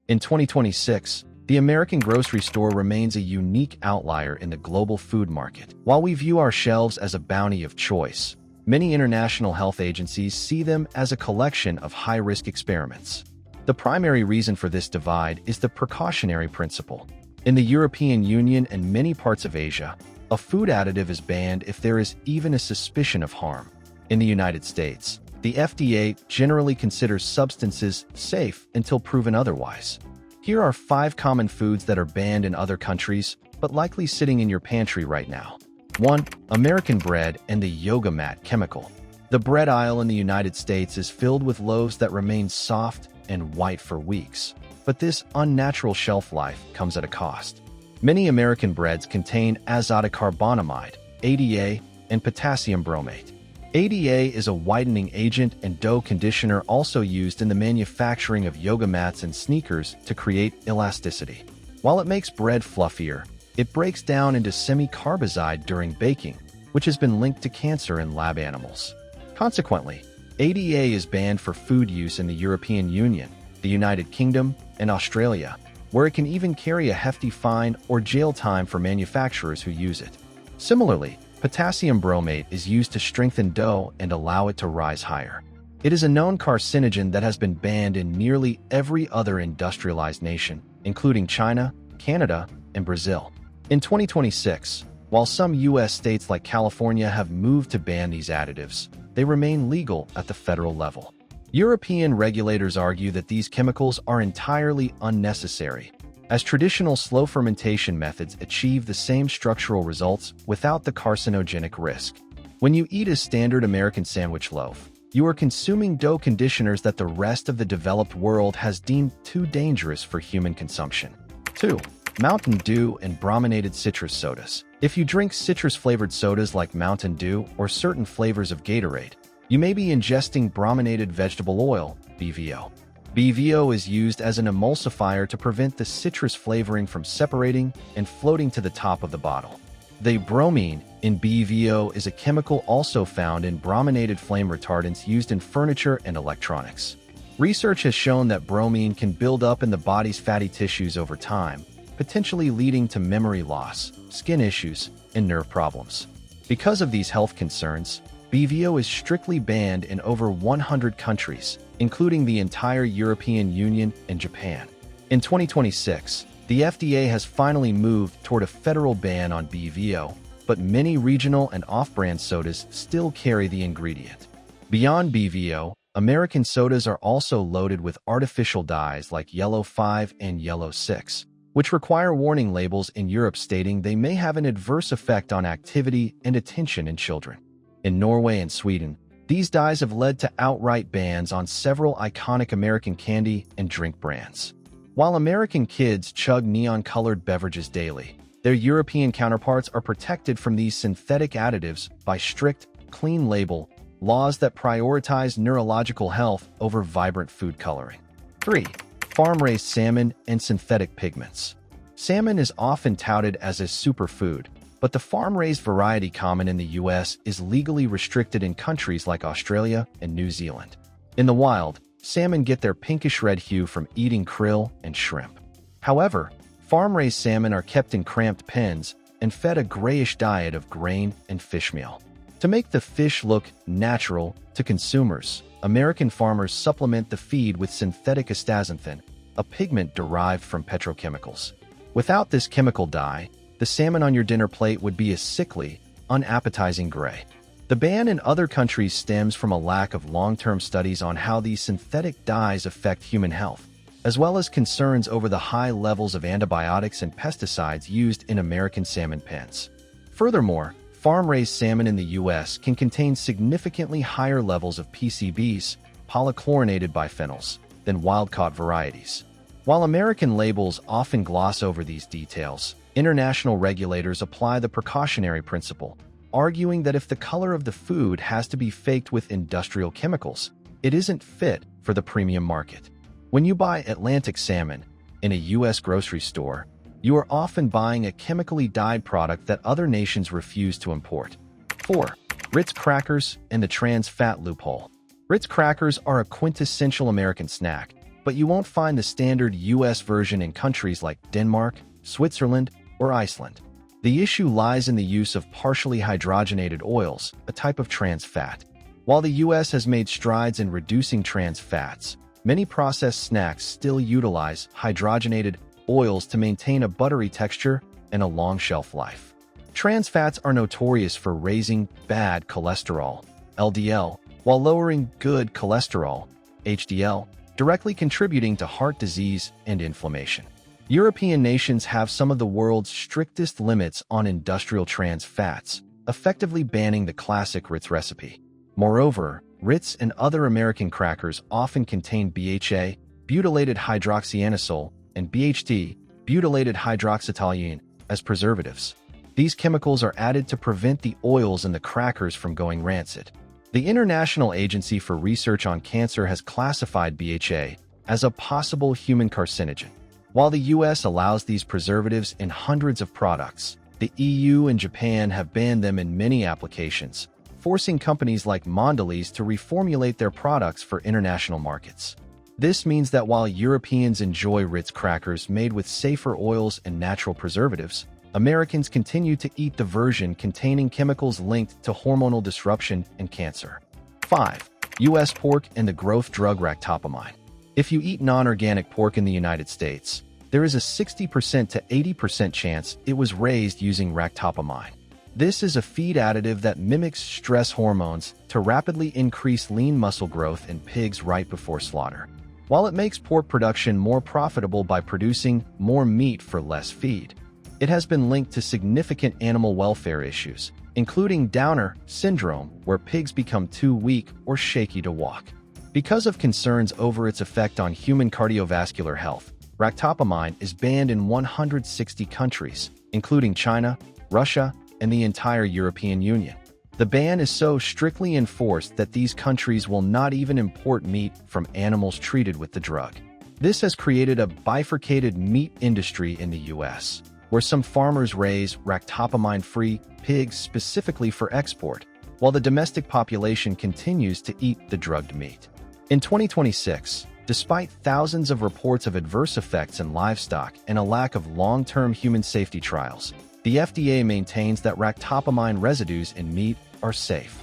In 2026, the American grocery store remains a unique outlier in the global food market. While we view our shelves as a bounty of choice, many international health agencies see them as a collection of high-risk experiments. The primary reason for this divide is the precautionary principle. In the European Union and many parts of Asia, a food additive is banned if there is even a suspicion of harm. In the United States, the FDA generally considers substances safe until proven otherwise. Here are 5 common foods that are banned in other countries, but likely sitting in your pantry right now. 1. American bread and the yoga mat chemical. The bread aisle in the United States is filled with loaves that remain soft and white for weeks, but this unnatural shelf life comes at a cost. Many American breads contain azotocarbonamide, ADA, and potassium bromate. ADA is a whitening agent and dough conditioner also used in the manufacturing of yoga mats and sneakers to create elasticity. While it makes bread fluffier, it breaks down into semi-carbazide during baking, which has been linked to cancer in lab animals. Consequently, ADA is banned for food use in the European Union, the United Kingdom, and Australia, where it can even carry a hefty fine or jail time for manufacturers who use it. Similarly, potassium bromate is used to strengthen dough and allow it to rise higher. It is a known carcinogen that has been banned in nearly every other industrialized nation, including China, Canada, and Brazil. In 2026, while some U.S. states like California have moved to ban these additives, they remain legal at the federal level. European regulators argue that these chemicals are entirely unnecessary, as traditional slow fermentation methods achieve the same structural results without the carcinogenic risk. When you eat a standard American sandwich loaf, you are consuming dough conditioners that the rest of the developed world has deemed too dangerous for human consumption. 2. Mountain Dew and brominated citrus sodas. If you drink citrus-flavored sodas like Mountain Dew or certain flavors of Gatorade, you may be ingesting brominated vegetable oil, BVO. BVO is used as an emulsifier to prevent the citrus flavoring from separating and floating to the top of the bottle. The bromine in BVO is a chemical also found in brominated flame retardants used in furniture and electronics. Research has shown that bromine can build up in the body's fatty tissues over time, potentially leading to memory loss, skin issues, and nerve problems. Because of these health concerns, BVO is strictly banned in over 100 countries, including the entire European Union and Japan. In 2026, the FDA has finally moved toward a federal ban on BVO, but many regional and off-brand sodas still carry the ingredient. Beyond BVO, American sodas are also loaded with artificial dyes like Yellow 5 and Yellow 6, which require warning labels in Europe stating they may have an adverse effect on activity and attention in children. In Norway and Sweden, these dyes have led to outright bans on several iconic American candy and drink brands. While American kids chug neon-colored beverages daily, their European counterparts are protected from these synthetic additives by strict, clean label laws that prioritize neurological health over vibrant food coloring. 3. Farm-raised salmon and synthetic pigments. Salmon is often touted as a superfood, but the farm-raised variety common in the U.S. is legally restricted in countries like Australia and New Zealand. In the wild, salmon get their pinkish-red hue from eating krill and shrimp. However, farm-raised salmon are kept in cramped pens and fed a grayish diet of grain and fish meal. To make the fish look natural to consumers, American farmers supplement the feed with synthetic astaxanthin, a pigment derived from petrochemicals. Without this chemical dye, the salmon on your dinner plate would be a sickly, unappetizing gray. The ban in other countries stems from a lack of long-term studies on how these synthetic dyes affect human health, as well as concerns over the high levels of antibiotics and pesticides used in American salmon pens. Furthermore, farm-raised salmon in the U.S. can contain significantly higher levels of PCBs, polychlorinated biphenyls, than wild-caught varieties. While American labels often gloss over these details, international regulators apply the precautionary principle, arguing that if the color of the food has to be faked with industrial chemicals, it isn't fit for the premium market. When you buy Atlantic salmon in a U.S. grocery store, you are often buying a chemically dyed product that other nations refuse to import. 4. Ritz crackers and the trans fat loophole. Ritz crackers are a quintessential American snack, but you won't find the standard US version in countries like Denmark, Switzerland, or Iceland. The issue lies in the use of partially hydrogenated oils, a type of trans fat. While the US has made strides in reducing trans fats, many processed snacks still utilize hydrogenated oils to maintain a buttery texture and a long shelf life. Trans fats are notorious for raising bad cholesterol, LDL, while lowering good cholesterol, HDL, directly contributing to heart disease and inflammation. European nations have some of the world's strictest limits on industrial trans fats, effectively banning the classic Ritz recipe. Moreover, Ritz and other American crackers often contain BHA, butylated hydroxyanisole, and BHT, butylated hydroxytoluene, as preservatives. These chemicals are added to prevent the oils in the crackers from going rancid. The International Agency for Research on Cancer has classified BHA as a possible human carcinogen. While the US allows these preservatives in hundreds of products, the EU and Japan have banned them in many applications, forcing companies like Mondelez to reformulate their products for international markets. This means that while Europeans enjoy Ritz crackers made with safer oils and natural preservatives, Americans continue to eat the version containing chemicals linked to hormonal disruption and cancer. 5. US pork and the growth drug ractopamine. If you eat non-organic pork in the United States, there is a 60% to 80% chance it was raised using ractopamine. This is a feed additive that mimics stress hormones to rapidly increase lean muscle growth in pigs right before slaughter. While it makes pork production more profitable by producing more meat for less feed, it has been linked to significant animal welfare issues, including Downer syndrome, where pigs become too weak or shaky to walk. Because of concerns over its effect on human cardiovascular health, ractopamine is banned in 160 countries, including China, Russia, and the entire European Union. The ban is so strictly enforced that these countries will not even import meat from animals treated with the drug. This has created a bifurcated meat industry in the US, where some farmers raise ractopamine-free pigs specifically for export, while the domestic population continues to eat the drugged meat. In 2026, despite thousands of reports of adverse effects in livestock and a lack of long-term human safety trials, the FDA maintains that ractopamine residues in meat are safe.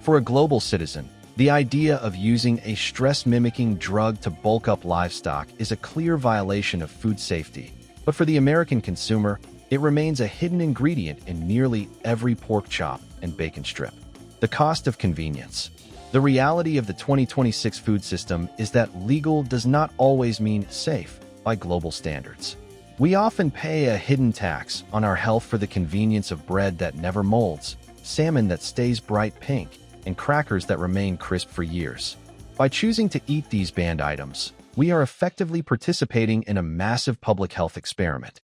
For a global citizen, the idea of using a stress-mimicking drug to bulk up livestock is a clear violation of food safety. But for the American consumer, it remains a hidden ingredient in nearly every pork chop and bacon strip. The cost of convenience. The reality of the 2026 food system is that legal does not always mean safe by global standards. We often pay a hidden tax on our health for the convenience of bread that never molds, salmon that stays bright pink, and crackers that remain crisp for years. By choosing to eat these banned items, we are effectively participating in a massive public health experiment.